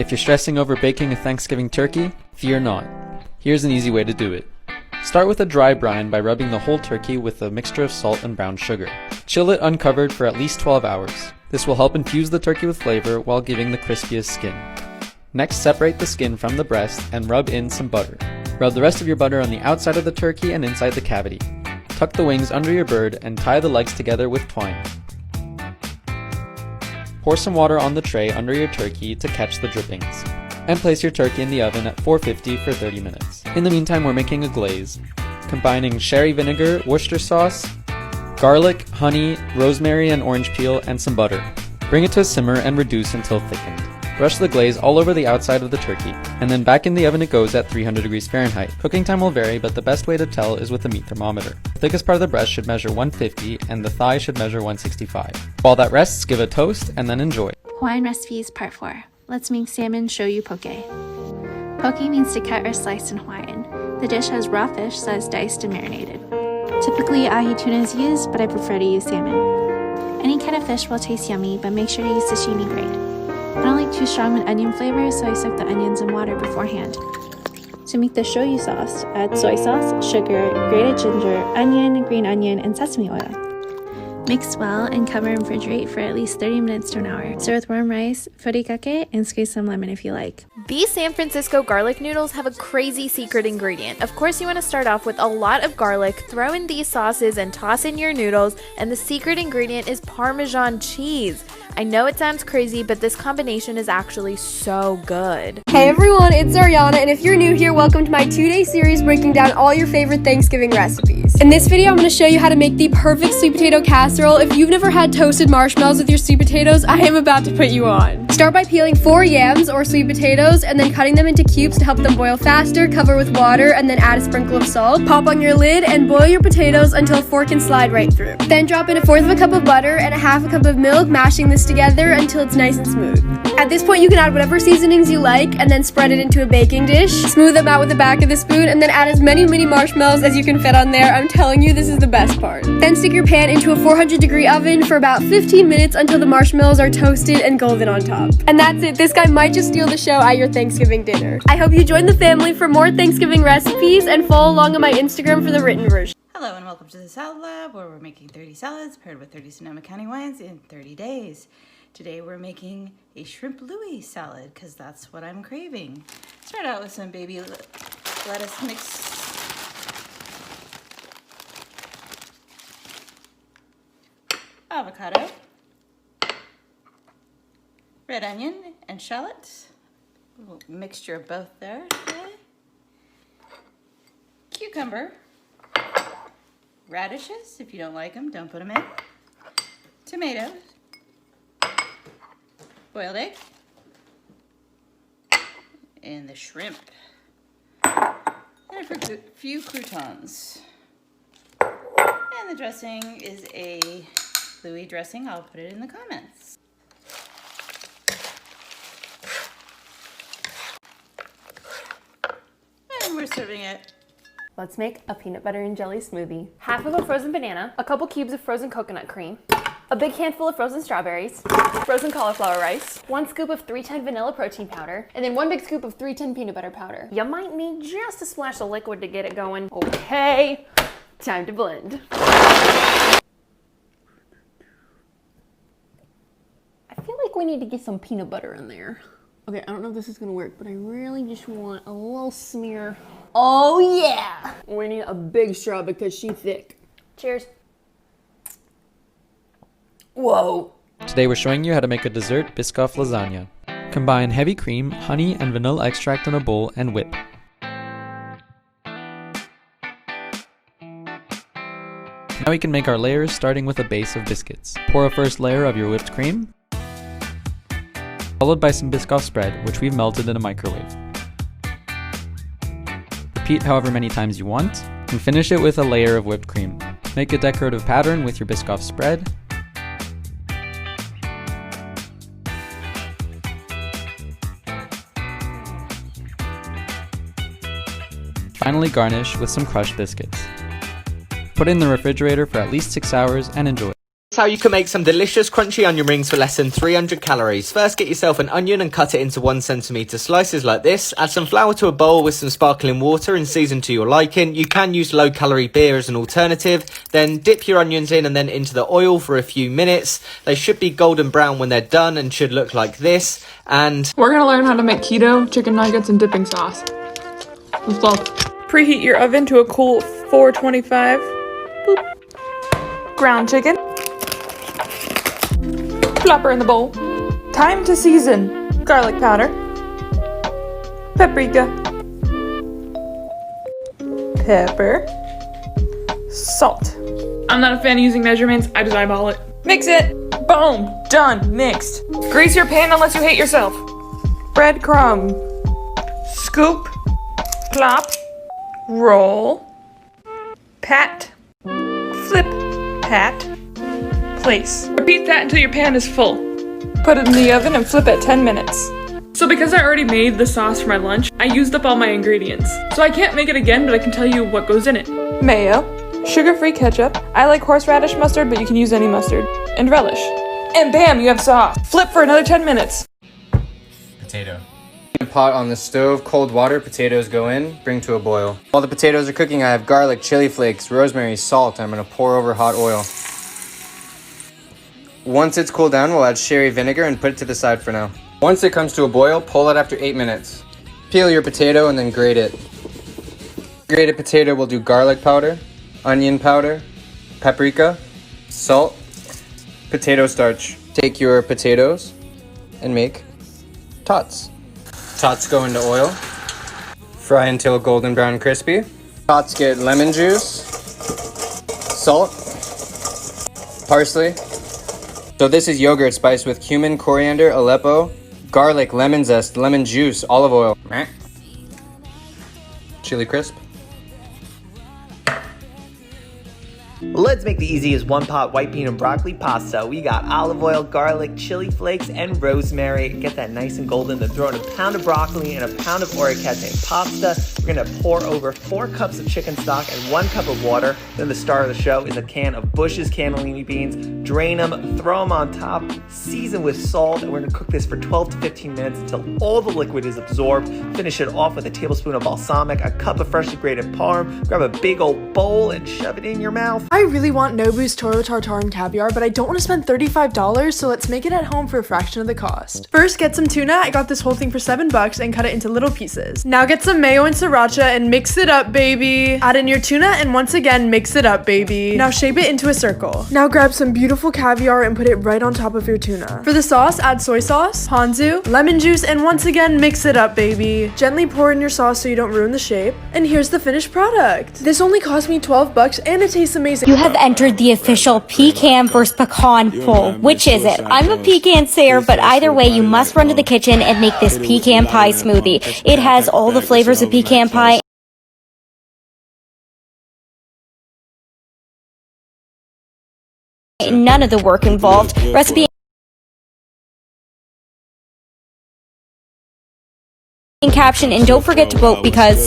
If you're stressing over baking a Thanksgiving turkey, fear not. Here's an easy way to do it. Start with a dry brine by rubbing the whole turkey with a mixture of salt and brown sugar. Chill it uncovered for at least 12 hours. This will help infuse the turkey with flavor while giving the crispiest skin. Next, separate the skin from the breast and rub in some butter. Rub the rest of your butter on the outside of the turkey and inside the cavity. Tuck the wings under your bird and tie the legs together with twine. Pour some water on the tray under your turkey to catch the drippings, and place your turkey in the oven at 450 for 30 minutes. In the meantime, we're making a glaze, combining sherry vinegar, Worcester sauce, garlic, honey, rosemary and orange peel, and some butter. Bring it to a simmer and reduce until thickened. Brush the glaze all over the outside of the turkey, and then back in the oven it goes at 300 degrees Fahrenheit. Cooking time will vary, but the best way to tell is with a meat thermometer. The thickest part of the breast should measure 150 and the thigh should measure 165. While that rests, give a toast and then enjoy. Hawaiian Recipes Part 4. Let's make salmon shoyu poke. Poke means to cut or slice in Hawaiian. The dish has raw fish that is diced and marinated. Typically ahi tuna is used, but I prefer to use salmon. Any kind of fish will taste yummy, but make sure to use sashimi grade. I don't like too strong an onion flavor, so I soak the onions in water beforehand. To make the shoyu sauce, add soy sauce, sugar, grated ginger, onion, green onion, and sesame oil. Mix well and cover and refrigerate for at least 30 minutes to an hour. Serve with warm rice, furikake, and squeeze some lemon if you like. These San Francisco garlic noodles have a crazy secret ingredient. Of course, you want to start off with a lot of garlic, throw in these sauces, and toss in your noodles, and the secret ingredient is Parmesan cheese. I know it sounds crazy, but this combination is actually so good. Hey everyone, it's Ariana, and if you're new here, welcome to my 2-day series breaking down all your favorite Thanksgiving recipes. In this video, I'm going to show you how to make the perfect sweet potato casserole. If you've never had toasted marshmallows with your sweet potatoes, I am about to put you on. Start by peeling 4 yams or sweet potatoes and then cutting them into cubes to help them boil faster. Cover with water and then add a sprinkle of salt. Pop on your lid and boil your potatoes until a fork can slide right through. Then drop in 1/4 cup of butter and 1/2 cup of milk, mashing this together until it's nice and smooth. At this point, you can add whatever seasonings you like and then spread it into a baking dish. Smooth them out with the back of the spoon and then add as many mini marshmallows as you can fit on there. I'm telling you, this is the best part. Then stick your pan into a 400-degree oven for about 15 minutes until the marshmallows are toasted and golden on top. And that's it. This guy might just steal the show at your Thanksgiving dinner. I hope you join the family for more Thanksgiving recipes and follow along on my Instagram for the written version. Hello and welcome to the Salad Lab, where we're making 30 salads paired with 30 Sonoma County wines in 30 days. Today we're making a shrimp Louis salad because that's what I'm craving. Start out with some baby lettuce mix. Avocado, red onion, and shallots. A little mixture of both there today. Cucumber, radishes, if you don't like them, don't put them in. Tomatoes, boiled egg, and the shrimp, and a few croutons. And the dressing is a Louis dressing. I'll put it in the comments. And we're serving it. Let's make a peanut butter and jelly smoothie. 1/2 of a frozen banana, a couple cubes of frozen coconut cream, a big handful of frozen strawberries, frozen cauliflower rice, 1 scoop of 310 vanilla protein powder, and then 1 big scoop of 310 peanut butter powder. You might need just a splash of liquid to get it going. Okay, time to blend. I feel like we need to get some peanut butter in there. Okay, I don't know if this is gonna work, but I really just want a little smear. Oh yeah! We need a big straw because she's thick. Cheers. Whoa. Today we're showing you how to make a dessert Biscoff lasagna. Combine heavy cream, honey, and vanilla extract in a bowl and whip. Now we can make our layers, starting with a base of biscuits. Pour a first layer of your whipped cream, followed by some Biscoff spread, which we've melted in a microwave. Repeat however many times you want, and finish it with a layer of whipped cream. Make a decorative pattern with your Biscoff spread. Finally garnish with some crushed biscuits. Put it in the refrigerator for at least 6 hours and enjoy. How you can make some delicious crunchy onion rings for less than 300 calories. First, get yourself an onion and cut it into 1 centimeter slices like this. Add some flour to a bowl with some sparkling water and season to your liking. You can use low calorie beer as an alternative. Then dip your onions in and then into the oil for a few minutes. They should be golden brown when they're done and should look like this. And we're gonna learn how to make keto chicken nuggets and dipping sauce. Let's go. Preheat your oven to a cool 425. Boop. Ground chicken. Plop her in the bowl. Time to season. Garlic powder. Paprika. Pepper. Salt. I'm not a fan of using measurements, I just eyeball it. Mix it. Boom. Done. Mixed. Grease your pan unless you hate yourself. Breadcrumb. Scoop. Plop. Roll. Pat. Flip. Pat. Place. Repeat that until your pan is full. Put it in the oven and flip it 10 minutes. So because I already made the sauce for my lunch, I used up all my ingredients. So I can't make it again, but I can tell you what goes in it. Mayo, sugar-free ketchup, I like horseradish mustard, but you can use any mustard, and relish. And bam, you have sauce. Flip for another 10 minutes. Potato. Pot on the stove, cold water, potatoes go in, bring to a boil. While the potatoes are cooking, I have garlic, chili flakes, rosemary, salt. I'm gonna pour over hot oil. Once it's cooled down, we'll add sherry vinegar and put it to the side for now. Once it comes to a boil, pull it after 8 minutes. Peel your potato and then grate it. Grated potato will do garlic powder, onion powder, paprika, salt, potato starch. Take your potatoes and make tots. Tots go into oil. Fry until golden brown crispy. Tots get lemon juice, salt, parsley. So this is yogurt spiced with cumin, coriander, Aleppo, garlic, lemon zest, lemon juice, olive oil, chili crisp. Let's make the easiest one-pot white bean and broccoli pasta. We got olive oil, garlic, chili flakes, and rosemary. Get that nice and golden. Then throw in a pound of broccoli and a pound of orecchiette pasta. We're gonna pour over 4 cups of chicken stock and 1 cup of water. Then the star of the show is a can of Bush's cannellini beans. Drain them, throw them on top, season with salt, and we're gonna cook this for 12 to 15 minutes until all the liquid is absorbed. Finish it off with a tablespoon of balsamic, a cup of freshly grated parm. Grab a big old bowl and shove it in your mouth. I really want Nobu's Toro Tartare and Caviar, but I don't want to spend $35, so let's make it at home for a fraction of the cost. First, get some tuna. I got this whole thing for $7 and cut it into little pieces. Now get some mayo and sriracha and mix it up, baby. Add in your tuna and once again, mix it up, baby. Now shape it into a circle. Now grab some beautiful caviar and put it right on top of your tuna. For the sauce, add soy sauce, ponzu, lemon juice, and once again, mix it up, baby. Gently pour in your sauce so you don't ruin the shape. And here's the finished product. This only cost me $12 and it tastes amazing. You have entered the official pecan versus pecan poll. Which is it? I'm a pecan sayer, but either way, you must run to the kitchen and make this pecan pie smoothie. It has all the flavors of pecan pie. None of the work involved. Recipe and caption, and don't forget to vote because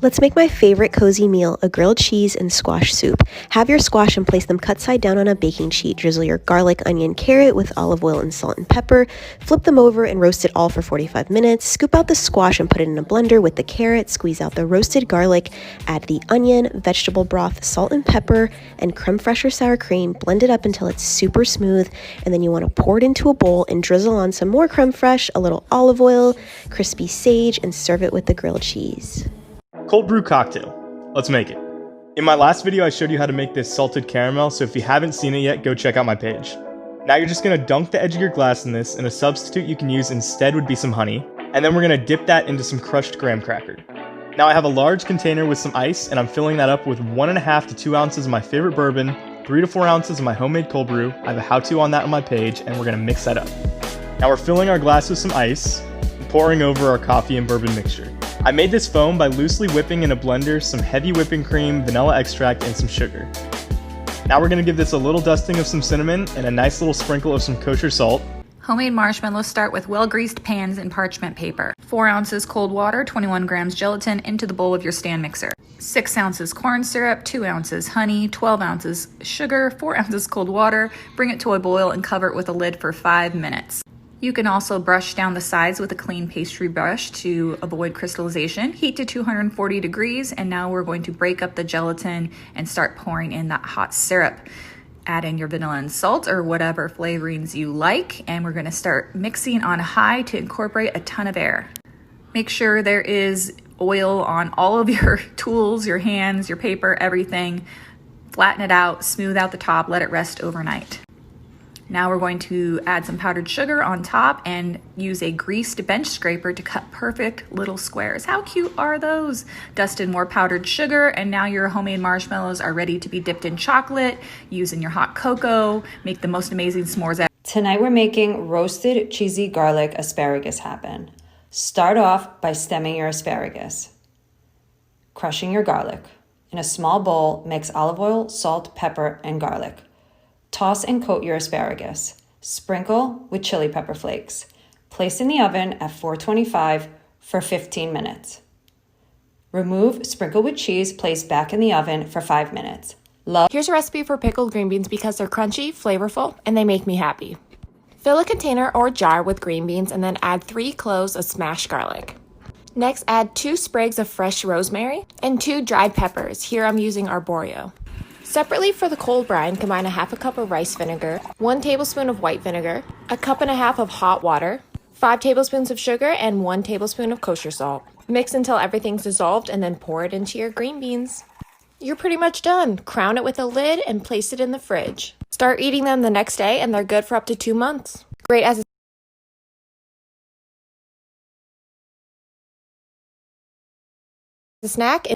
Let's make my favorite cozy meal, a grilled cheese and squash soup. Have your squash and place them cut side down on a baking sheet. Drizzle your garlic, onion, carrot with olive oil and salt and pepper. Flip them over and roast it all for 45 minutes. Scoop out the squash and put it in a blender with the carrot. Squeeze out the roasted garlic. Add the onion, vegetable broth, salt and pepper, and creme fraiche or sour cream. Blend it up until it's super smooth. And then you want to pour it into a bowl and drizzle on some more creme fraiche, a little olive oil, crispy sage, and serve it with the grilled cheese. Cold brew cocktail. Let's make it. In my last video, I showed you how to make this salted caramel, so if you haven't seen it yet, go check out my page. Now you're just gonna dunk the edge of your glass in this, and a substitute you can use instead would be some honey, and then we're gonna dip that into some crushed graham cracker. Now I have a large container with some ice, and I'm filling that up with 1.5 to 2 ounces of my favorite bourbon, 3 to 4 ounces of my homemade cold brew. I have a how-to on that on my page, and we're gonna mix that up. Now we're filling our glass with some ice, and pouring over our coffee and bourbon mixture. I made this foam by loosely whipping in a blender some heavy whipping cream, vanilla extract, and some sugar. Now we're gonna give this a little dusting of some cinnamon and a nice little sprinkle of some kosher salt. Homemade marshmallows start with well-greased pans and parchment paper. 4 ounces cold water, 21 grams gelatin into the bowl of your stand mixer. 6 ounces corn syrup, 2 ounces honey, 12 ounces sugar, 4 ounces cold water. Bring it to a boil and cover it with a lid for 5 minutes. You can also brush down the sides with a clean pastry brush to avoid crystallization. Heat to 240 degrees, and now we're going to break up the gelatin and start pouring in that hot syrup. Add in your vanilla and salt or whatever flavorings you like, and we're going to start mixing on high to incorporate a ton of air. Make sure there is oil on all of your tools, your hands, your paper, everything. Flatten it out, smooth out the top, let it rest overnight. Now we're going to add some powdered sugar on top and use a greased bench scraper to cut perfect little squares. How cute are those? Dust in more powdered sugar, and now your homemade marshmallows are ready to be dipped in chocolate, use in your hot cocoa, make the most amazing s'mores. Tonight we're making roasted cheesy garlic asparagus happen. Start off by stemming your asparagus. Crushing your garlic. In a small bowl, mix olive oil, salt, pepper, and garlic. Toss and coat your asparagus. Sprinkle with chili pepper flakes. Place in the oven at 425 for 15 minutes. Remove, sprinkle with cheese, place back in the oven for 5 minutes. Here's a recipe for pickled green beans because they're crunchy, flavorful, and they make me happy. Fill a container or jar with green beans and then add 3 cloves of smashed garlic. Next, add 2 sprigs of fresh rosemary and 2 dried peppers. Here I'm using arborio. Separately for the cold brine, combine a half a cup of rice vinegar, 1 tablespoon of white vinegar, a cup and a half of hot water, 5 tablespoons of sugar, and 1 tablespoon of kosher salt. Mix until everything's dissolved and then pour it into your green beans. You're pretty much done. Crown it with a lid and place it in the fridge. Start eating them the next day and they're good for up to 2 months. Great as a snack.